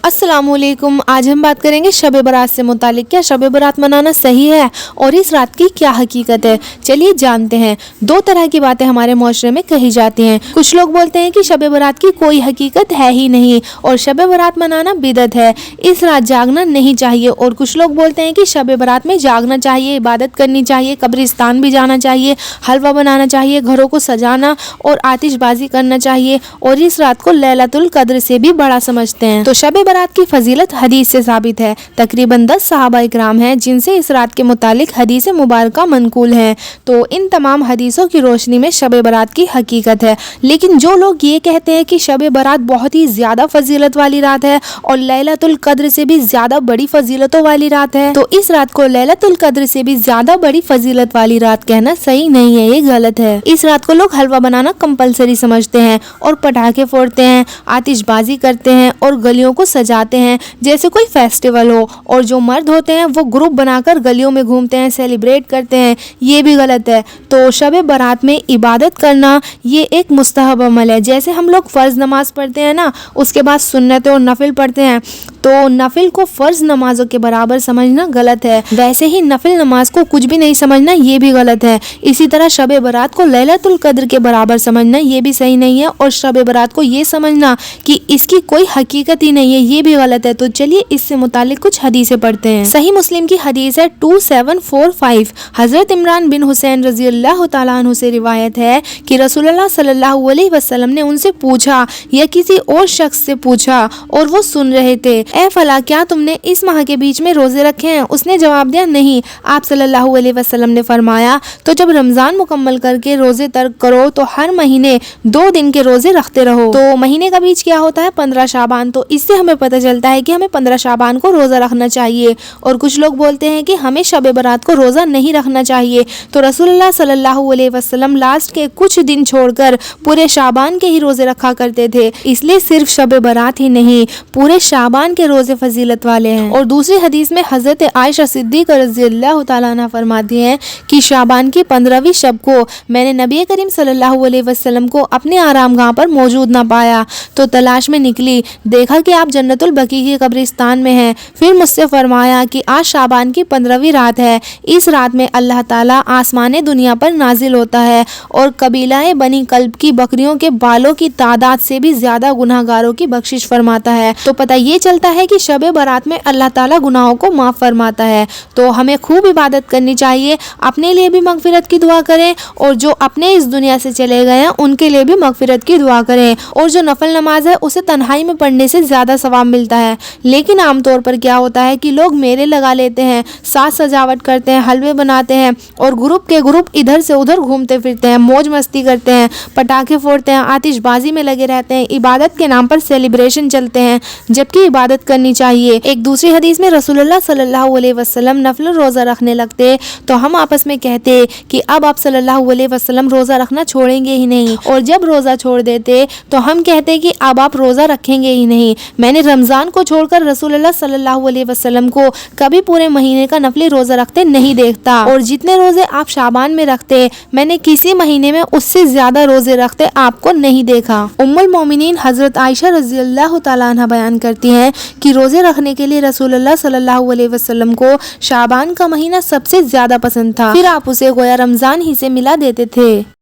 अस्सलाम वालेकुम। आज हम बात करेंगे शब बारात से मुतालिक। क्या शब बारात मनाना सही है और इस रात की क्या हकीकत है? चलिए जानते हैं। दो तरह की बातें हमारे मुआशरे में कही जाती हैं। कुछ लोग बोलते हैं कि शब बारात की कोई हकीकत है ही नहीं और शब बारात मनाना बिदअत है, इस रात जागना नहीं चाहिए। और कुछ लोग बोलते हैं कि शब बारात में जागना चाहिए, इबादत करनी चाहिए, कब्रिस्तान भी जाना चाहिए, हलवा बनाना चाहिए, घरों को सजाना और आतिशबाजी करना चाहिए और इस रात को लैलतुल कद्र से भी बड़ा समझते हैं। तो शब बारात की फजीलत हदीस से साबित है। तकरीबन 10 सहाबा इकराम हैं जिनसे इस रात के मुतालिक हदीस मुबारका मनकूल है। तो इन तमाम हदीसों की रोशनी में शब बारात की हकीकत है। लेकिन जो लोग ये कहते हैं कि शब बारात बहुत ही ज्यादा फजीलत वाली रात है और लैलतुल कद्र से भी ज्यादा बड़ी फजीलतों वाली रात है, तो इस रात को लैलतुल कद्र से भी ज्यादा बड़ी फजीलत वाली रात कहना सही नहीं है, ये गलत है। इस रात को लोग हलवा बनाना कंपलसरी समझते हैं और पटाखे फोड़ते हैं, आतिशबाजी करते हैं और गलियों को सजाते हैं जैसे कोई फेस्टिवल हो। और जो मर्द होते हैं वो ग्रुप बनाकर गलियों में घूमते हैं, सेलिब्रेट करते हैं, ये भी गलत है। तो शब बारात में इबादत करना ये एक मुस्तहब अमल है। जैसे हम लोग फ़र्ज़ नमाज पढ़ते हैं ना, उसके बाद सुन्नत और नफिल पढ़ते हैं, तो नफिल को फ़र्ज़ नमाजों के बराबर समझना गलत है, वैसे ही नफिल नमाज को कुछ भी नहीं समझना ये भी गलत है। इसी तरह शब बारात को लैलतुल कद्र के बराबर समझना ये भी सही नहीं है और शब बारात को ये समझना कि इसकी कोई हकीकत ही नहीं है ये भी गलत है। तो चलिए इससे मुतालिक कुछ हदीसें पढ़ते हैं। सही मुस्लिम की हदीस है 2745। हजरत इमरान बिन हुसैन रजी अल्लाह तआला अन्हु से रिवायत है कि रसूलुल्लाह सल्लल्लाहु अलैहि वसल्लम ने उनसे पूछा या किसी और शख्स से पूछा और वो सुन रहे थे, ए फला क्या तुमने इस माह के बीच में रोजे रखे हैं? उसने जवाब दिया नहीं। आप सल्लल्लाहु अलैहि वसल्लम ने फरमाया तो जब रमजान मुकम्मल करके रोजे तर्क करो तो हर महीने 2 दिन के रोजे रखते रहो। तो महीने का बीच क्या होता है? 15 शाबान। तो इससे हमें पता चलता है कि हमें 15 शाबान को रोजा रखना चाहिए। और कुछ लोग बोलते हैं कि हमें शब बारात को रोजा नहीं रखना चाहिए। तो रसूलुल्लाह सल्लल्लाहु अलैहि वसल्लम लास्ट के कुछ दिन छोड़कर पूरे शाबान के ही रोजे रखा करते थे, इसलिए सिर्फ शब बारात ही नहीं पूरे शाबान के रोजे फजीलत वाले हैं। और दूसरी हदीस में हजरत आयशा सिद्दीक़ा रज़ियल्लाहु ताला अन्हा फरमाती हैं कि शाबान की 15वीं शब को मैंने नबी करीम सल्लल्लाहु अलैहि वसल्लम को अपने आरामगाह पर मौजूद ना पाया, तो तलाश में निकली, देखा कि आप जन्नतुल बकी के कब्रिस्तान में हैं। फिर मुझसे फरमाया कि आज शाबान की 15वीं रात है, इस रात में अल्लाह ताला आसमान दुनिया पर नाजिल होता है और कबीलाए बनी कल्ब की बकरियों के बालों की तादाद से भी ज्यादा गुनाहगारों की बख्शिश फरमाता है। तो पता ये चलता है कि शब बारात में अल्लाह ताला गुनाहों को माफ फरमाता है। तो हमें खूब इबादत करनी चाहिए, अपने लिए भी मगफिरत की दुआ करें और जो अपने इस दुनिया से चले गए हैं उनके लिए भी मगफिरत की दुआ करें। और जो नफल नमाज है उसे तन्हाई में पढ़ने से ज्यादा सवाब मिलता है। लेकिन आमतौर पर क्या होता है कि लोग मेले लगा लेते हैं, साज सजावट करते हैं, हलवे बनाते हैं और ग्रुप के ग्रुप इधर से उधर घूमते फिरते हैं, मौज मस्ती करते हैं, पटाखे फोड़ते हैं, आतिशबाजी में लगे रहते हैं, इबादत के नाम पर सेलिब्रेशन चलते हैं, जबकि इबादत करनी चाहिए। एक दूसरी हदीस में रसूलुल्लाह सल्लल्लाहु अलैहि वसल्लम नफल रोजा रखने लगते तो हम आपस में कहते कि अब आप सल्लल्लाहु अलैहि वसल्लम रोजा रखना छोड़ेंगे ही नहीं, और जब रोजा छोड़ देते तो हम कहते कि अब आप रोजा रखेंगे ही नहीं। मैंने रमजान को छोड़कर रसूलुल्लाह सल्लल्लाहु अलैहि वसल्लम को कभी पूरे महीने का नफली रोजा रखते नहीं देखता, और जितने रोजे आप शाबान में रखते मैंने किसी महीने में उससे ज्यादा रोजे रखते आपको नहीं देखा। उम्मुल मोमिनीन हजरत आयशा रज़ियल्लाहु ताला अन्हा बयान करती हैं कि रोजे रखने के लिए रसूलुल्लाह सल्लल्लाहु अलैहि वसल्लम को शाबान का महीना सबसे ज्यादा पसंद था, फिर आप उसे गोया रमजान ही से मिला देते थे।